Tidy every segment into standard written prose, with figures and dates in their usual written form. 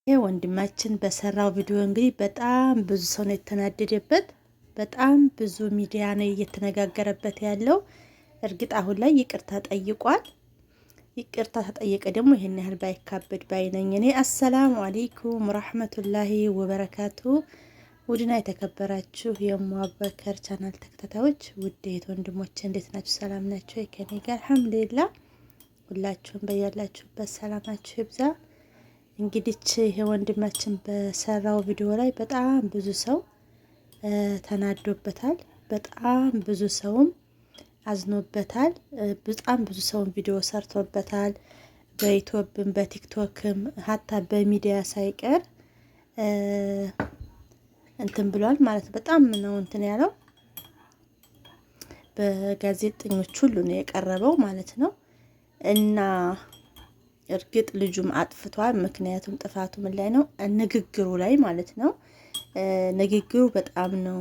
ወንድማችን በሰራው ቪዲዮ እንግዲህ በጣም ብዙ ሰው ነው የተናደደበት። በጣም ብዙ ሚዲያ ነው እየተነጋገረበት ያለው። እርግጥ አሁን ላይ ይቅርታ ጠይቋል። ይቅርታ ተጠየቀ ደግሞ ይሄን ያህል ባይካበድ ባይነኝ እኔ። አሰላሙ አለይኩም ወራህመቱላሂ ወበረካቱ። ውድና የተከበራችሁ የሙአበከር ቻናል ተከታታዮች ውድ ወንድሞቼ እንዴት ናችሁ? ሰላም ናችሁ? ከኔ ጋር አልሐምዱሊላህ። ሁላችሁም በያላችሁበት ሰላማችሁ ይብዛ። እንግዲህ ይሄ ወንድማችን በሰራው ቪዲዮ ላይ በጣም ብዙ ሰው ተናዶበታል። በጣም ብዙ ሰውም አዝኖበታል። በጣም ብዙ ሰውም ቪዲዮ ሰርቶበታል። በዩቲዩብም በቲክቶክም ሀታ በሚዲያ ሳይቀር እንትን ብሏል ማለት በጣም ነው እንትን ያለው። በጋዜጠኞች ሁሉ ነው የቀረበው ማለት ነው። እና እርግጥ ልጁም አጥፍቷል። ምክንያቱም ጥፋቱ ምን ላይ ነው? ንግግሩ ላይ ማለት ነው። ንግግሩ በጣም ነው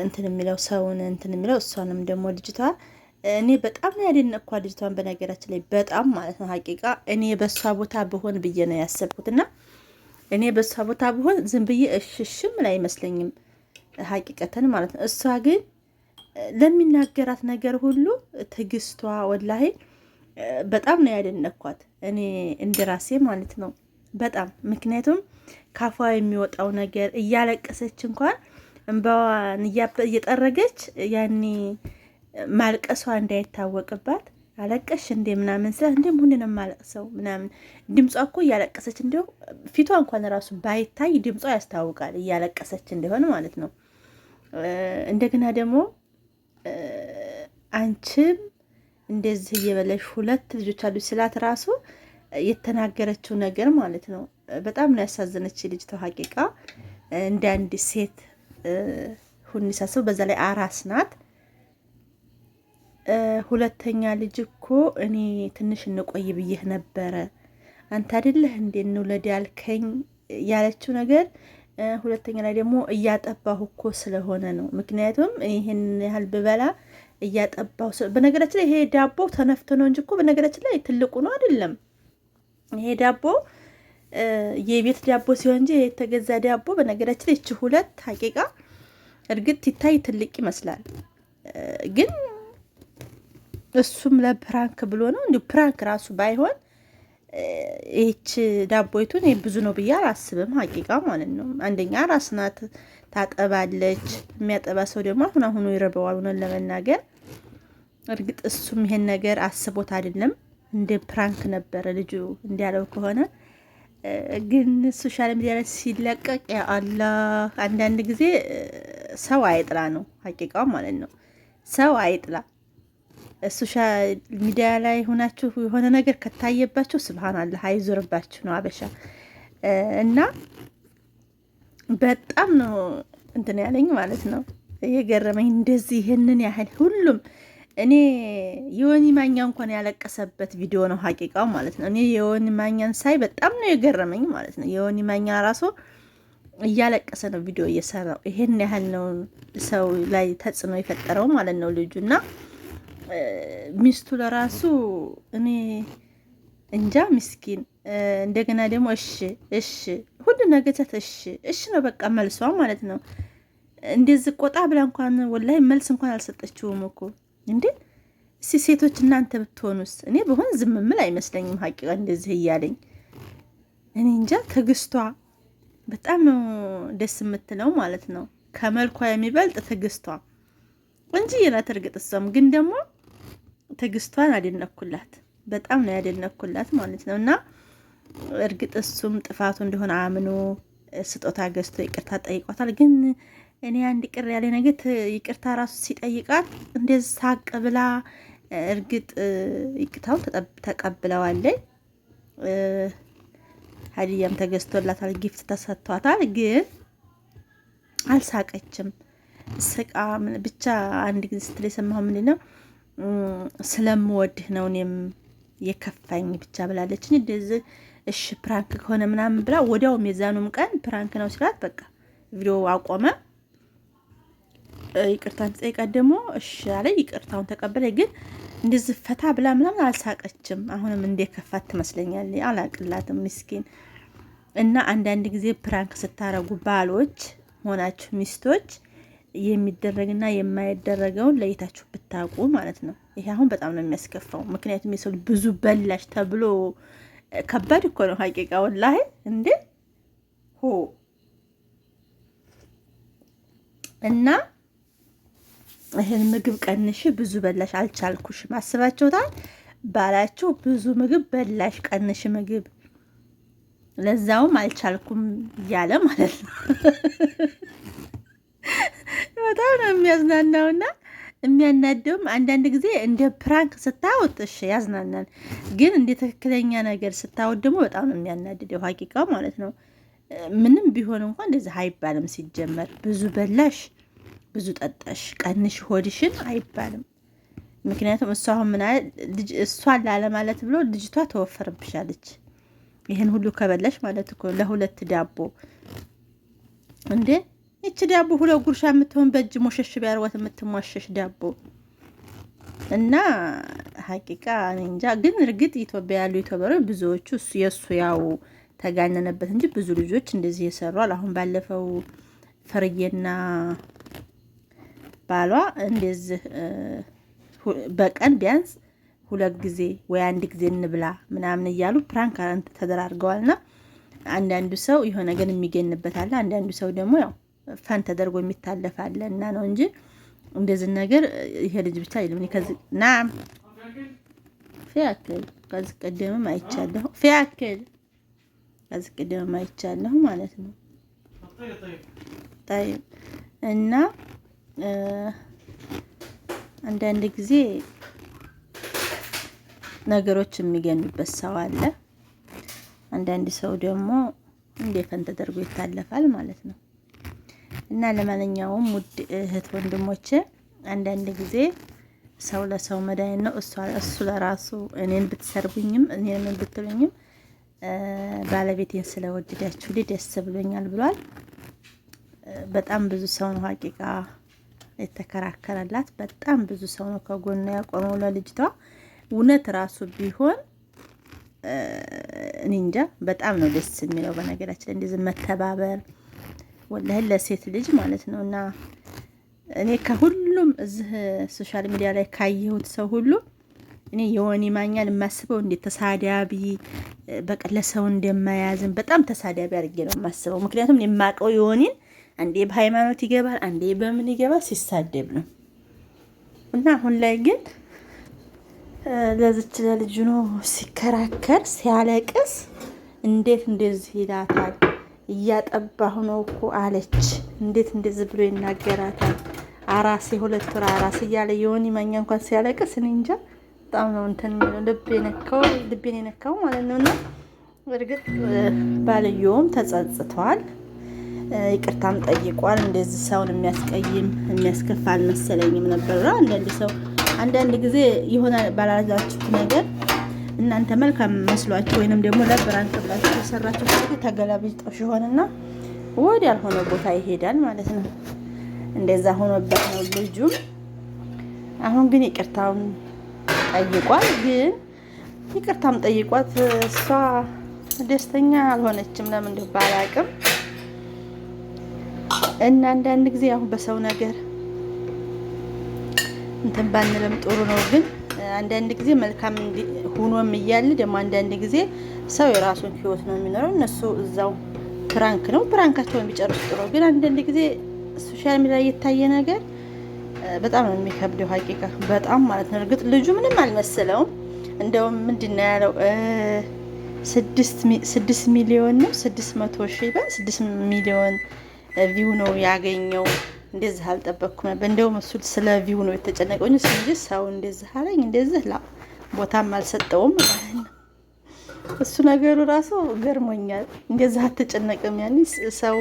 እንትን የሚለው ሰውን እንትን የሚለው። እሷንም ደግሞ ልጅቷ እኔ በጣም ነው ያደነቅኳት ልጅቷን በነገራችን ላይ በጣም ማለት ነው። ሀቂቃ እኔ በሷ ቦታ ብሆን ብዬ ነው ያሰብኩትና እኔ በሷ ቦታ ብሆን ዝም ብዬ እሽሽም ላይ አይመስለኝም ሀቂቀተን ማለት ነው። እሷ ግን ለሚናገራት ነገር ሁሉ ትዕግስቷ ወላሂ በጣም ነው ያደነኳት እኔ እንደራሴ ማለት ነው በጣም። ምክንያቱም ካፏ የሚወጣው ነገር እያለቀሰች እንኳን እንባዋን እየጠረገች ያኔ ማልቀሷ እንዳይታወቅባት አለቀሽ እንደ ምናምን ስለ እንደ ምን ነው ማለቅሰው ምናምን ድምጿ እኮ እያለቀሰች እንደው ፊቷ እንኳን ራሱ ባይታይ ድምጿ ያስታውቃል እያለቀሰች እንደሆነ ማለት ነው። እንደገና ደግሞ አንቺም እንደዚህ እየበለሽ ሁለት ልጆች አሉ ስላት ራሱ የተናገረችው ነገር ማለት ነው በጣም ነው ያሳዘነች ልጅቷ ሀቂቃ። እንደ አንድ ሴት ሁን ሳስብ በዛ ላይ አራስ ናት። ሁለተኛ ልጅ እኮ እኔ ትንሽ እንቆይ ብዬህ ነበረ አንተ አይደለህ እንዴ እንውለድ ያልከኝ ያለችው ነገር። ሁለተኛ ላይ ደግሞ እያጠባሁ እኮ ስለሆነ ነው። ምክንያቱም ይሄን ያህል ብበላ እያጠባው በነገራችን ላይ ይሄ ዳቦ ተነፍቶ ነው እንጂ እኮ በነገራችን ላይ ትልቁ ነው አይደለም። ይሄ ዳቦ የቤት ዳቦ ሲሆን እንጂ የተገዛ ዳቦ በነገራችን ላይ እቺ ሁለት ሀቂቃ እርግጥ ይታይ ትልቅ ይመስላል፣ ግን እሱም ለፕራንክ ብሎ ነው። እንዴ ፕራንክ ራሱ ባይሆን ይህች ዳቦይቱን ብዙ ነው ብዬ አላስብም ሀቂቃ ማለት ነው። አንደኛ ራስ ናት፣ ታጠባለች። የሚያጠባ ሰው ደግሞ አሁኑ ይረበዋል ሆነን ለመናገር። እርግጥ እሱም ይሄን ነገር አስቦት አይደለም፣ እንደ ፕራንክ ነበረ ልጁ እንዲያለው ከሆነ። ግን ሶሻል ሚዲያ ላይ ሲለቀቅ ያ አላህ አንዳንድ ጊዜ ሰው አይጥላ ነው ሀቂቃው ማለት ነው። ሰው አይጥላ። ሶሻል ሚዲያ ላይ ሆናችሁ የሆነ ነገር ከታየባችሁ ስብሃንአላህ አይዞርባችሁ ነው አበሻ። እና በጣም ነው እንትን ያለኝ ማለት ነው የገረመኝ እንደዚህ ይሄንን ያህል ሁሉም። እኔ የወኒ ማኛ እንኳን ያለቀሰበት ቪዲዮ ነው ሀቂቃው ማለት ነው። እኔ የወኒ ማኛን ሳይ በጣም ነው የገረመኝ ማለት ነው። የወኒ ማኛ ራሱ እያለቀሰ ነው ቪዲዮ እየሰራው። ይሄን ያህል ነው ሰው ላይ ተጽዕኖ የፈጠረው ማለት ነው ልጁና ሚስቱ ለራሱ እኔ እንጃ ምስኪን። እንደገና ደግሞ እሺ ሁሉ ነገር እሺ ነው በቃ መልሷ ማለት ነው። እንደዚህ ቆጣ ብላ እንኳን ወላሂ መልስ እንኳን አልሰጠችውም እኮ እንዴ። እስኪ ሴቶች እናንተ ብትሆኑስ? እኔ በሆን ዝም ምል አይመስለኝም ሀቂቃ እንደዚህ እያለኝ። እኔ እንጃ ትዕግስቷ በጣም ነው ደስ የምትለው ማለት ነው። ከመልኳ የሚበልጥ ትዕግስቷ እንጂ የናት። እርግጥ እሷም ግን ደግሞ ትዕግስቷን አደነኩላት፣ በጣም ነው ያደነኩላት ማለት ነው። እና እርግጥ እሱም ጥፋቱ እንደሆነ አምኖ ስጦታ ገዝቶ ይቅርታ ጠይቋታል። ግን እኔ አንድ ቅር ያለ ነገር ይቅርታ ራሱ ሲጠይቃት እንደዚህ ሳቅ ብላ እርግጥ ይቅርታው ተቀብለዋለች። ሀዲያም ተገዝቶላታል፣ ጊፍት ተሰጥቷታል። ግን አልሳቀችም። ስቃ ብቻ አንድ ጊዜ ስትል የሰማሁ ምንድን ነው ስለምወድህ ነው እኔም የከፋኝ ብቻ ብላለች። እንደዚህ እሺ ፕራንክ ከሆነ ምናምን ብላ ወዲያውም የዛኑም ቀን ፕራንክ ነው ሲላት በቃ ቪዲዮ አቆመ። ይቅርታን ትጠይቃት ደግሞ እሺ አለ። ይቅርታውን ተቀበለ። ግን እንደዚህ ፈታ ብላ ምናምን አልሳቀችም። አሁንም እንደ ከፋት ትመስለኛለች። አላቅላትም ምስኪን። እና አንዳንድ ጊዜ ፕራንክ ስታረጉ ባሎች ሆናችሁ ሚስቶች የሚደረግና የማይደረገውን ለይታችሁ ብታውቁ ማለት ነው። ይሄ አሁን በጣም ነው የሚያስከፋው። ምክንያቱም የሰው ብዙ በላሽ ተብሎ ከባድ እኮ ነው ሀቂቃ ወላሂ እንዴ ሆ እና ይሄን ምግብ ቀንሽ ብዙ በላሽ አልቻልኩሽም። አስባችሁታል? ባላችሁ ብዙ ምግብ በላሽ ቀንሽ ምግብ ለዛውም አልቻልኩም እያለ ማለት ነው። በጣም ነው የሚያዝናናውና የሚያናደውም። አንዳንድ ጊዜ እንደ ፕራንክ ስታወጥ እሺ ያዝናናል፣ ግን እንደ ትክክለኛ ነገር ስታወጥ ደግሞ በጣም ነው የሚያናድደው ሀቂቃው ማለት ነው። ምንም ቢሆን እንኳን እንደዚህ አይባልም ሲጀመር። ብዙ በላሽ ብዙ ጠጣሽ ቀንሽ ሆድሽን አይባልም። ምክንያቱም እሷ አሁን ምን አለ እሷን ላለማለት ብሎ ልጅቷ ተወፈረብሻለች። ይሄን ሁሉ ከበላሽ ማለት እኮ ለሁለት ዳቦ እንዴ! ይቺ ዳቦ ሁለት ጉርሻ የምትሆን በእጅ ሞሸሽ ቢያርዋት የምትሟሸሽ ዳቦ እና ሀቂቃ እንጃ። ግን እርግጥ ኢትዮጵያ ያሉ ዩቲዩበሮች ብዙዎቹ የእሱ ያው ተጋነነበት እንጂ ብዙ ልጆች እንደዚህ የሰሯል። አሁን ባለፈው ፍርዬና ባሏ እንደዚህ በቀን ቢያንስ 2 ጊዜ ወይ 1 ጊዜ እንብላ ምናምን እያሉ ፕራንክ ተደራርገዋልና አንዳንዱ ሰው የሆነ ግን የሚገኝበት አለ። አንዳንዱ ሰው ደግሞ ያው ፈን ተደርጎ የሚታለፍ አለ እና ነው እንጂ እንደዚህ ነገር ይሄ ልጅ ብቻ አይደለም። ከዚህ ናም ፊያክል ከዚህ ቀደምም አይቻለሁ ፊያክል ከዚህ ቀደምም አይቻለሁ ማለት ነው። طيب እና አንዳንድ ጊዜ ነገሮች የሚገኙበት ሰው አለ። አንዳንድ ሰው ደግሞ እንደ ፈን ተደርጎ ይታለፋል ማለት ነው። እና ለማንኛውም ውድ እህት ወንድሞቼ አንዳንድ ጊዜ ሰው ለሰው መድኃኒት ነው። እሱ ለራሱ እኔን ብትሰርቡኝም እኔን ብትሉኝም ባለቤቴን ስለወደዳችሁ ደስ ብሎኛል ብሏል። በጣም ብዙ ሰው ነው ሀቂቃ የተከራከረላት። በጣም ብዙ ሰው ነው ከጎኗ ያቆመው ለልጅቷ። እውነት ራሱ ቢሆን እኔ እንጃ በጣም ነው ደስ የሚለው። በነገራችን ላይ እንደዚህ መተባበር ወላሂ ለሴት ልጅ ማለት ነው። እና እኔ ከሁሉም እዚህ ሶሻል ሚዲያ ላይ ካየሁት ሰው ሁሉ እኔ የወኒ ማኛን የማስበው እንዴት ተሳዳቢ በቃ ለሰው እንደማያዝን በጣም ተሳዳቢ አድርጌ ነው የማስበው። ምክንያቱም የማውቀው የወኒን አንዴ በሃይማኖት ይገባል፣ አንዴ በምን ይገባል ሲሳደብ ነው። እና አሁን ላይ ግን ለዚች ለልጅ ነው ሲከራከር ሲያለቅስ እንዴት እንደዚህ ይላታል? እያጠባሁ ነው እኮ አለች። እንዴት እንደዚህ ብሎ ይናገራታል? አራሴ 2 ወር አራስ እያለ የወኒ ማኛ እንኳን ሲያለቅስ እኔ እንጃ በጣም ነው እንትን የሚለው ልቤን የነካው ማለት ነው። እና እርግጥ ባልየውም ተጸጽቷል፣ ይቅርታም ጠይቋል። እንደዚህ ሰውን የሚያስቀይም የሚያስከፋ አልመሰለኝም ነበር። አንዳንድ ጊዜ የሆነ ባላዛችሁት ነገር እናንተ መልካም መስሏችሁ ወይንም ደግሞ ለብራንክ ብላችሁ የሰራችሁ ነገር ተገላብጦሽ ይሆንና ወደ ያልሆነ ቦታ ይሄዳል ማለት ነው። እንደዛ ሆኖበት ነው ልጁም። አሁን ግን ይቅርታውን ጠይቋል። ግን ይቅርታም ጠይቋት እሷ ደስተኛ አልሆነችም። ለምን እንደው ባላቅም እና አንዳንድ ጊዜ አሁን በሰው ነገር እንትን ባንልም ጥሩ ነው። ግን አንዳንድ ጊዜ መልካም ሆኖም እያለ ደግሞ አንዳንድ ጊዜ ሰው የራሱን ህይወት ነው የሚኖረው። እነሱ እዛው ፕራንክ ነው ፕራንካቸውን ቢጨርሱ ጥሩ። ግን አንዳንድ ጊዜ ሶሻል ሚዲያ የታየ ነገር በጣም ነው የሚከብደው ሀቂቃ በጣም ማለት ነው። እርግጥ ልጁ ምንም አልመሰለውም። እንደውም ምንድነው ያለው 6 ሚሊዮን ነው 600 ሺህ በ 6 ሚሊዮን ቪው ነው ያገኘው። እንደዚህ አልጠበቅኩም ነበር። እንደውም እሱ ስለ ቪው ነው የተጨነቀው እንጂ ሰው እንደዚህ አለኝ እንደዚህ ቦታም አልሰጠውም ማለት ነው። እሱ ነገሩ ራሱ ገርሞኛል። እንደዚህ አትጨነቅም ያኒ ሰው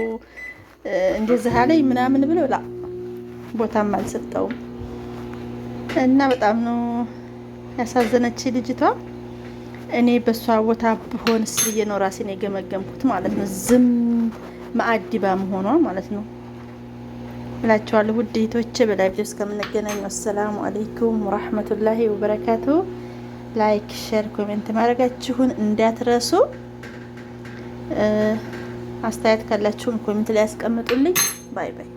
እንደዚህ አለኝ ምናምን ብለው ቦታም አልሰጠውም። እና በጣም ነው ያሳዘነች ልጅቷ። እኔ በሷ ቦታ ብሆንስ ብዬ ነው ራሴን የገመገምኩት ማለት ነው። ዝም ማዕዲባ መሆኗ ማለት ነው። እላችኋለሁ። ውድ እህቶቼ በላይቭ እስከምንገናኝ አሰላሙ አለይኩም ወራህመቱላሂ ወበረካቱ። ላይክ፣ ሼር፣ ኮሜንት ማድረጋችሁን እንዳትረሱ። አስተያየት ካላችሁን ኮሜንት ላይ ያስቀምጡልኝ። ባይ ባይ።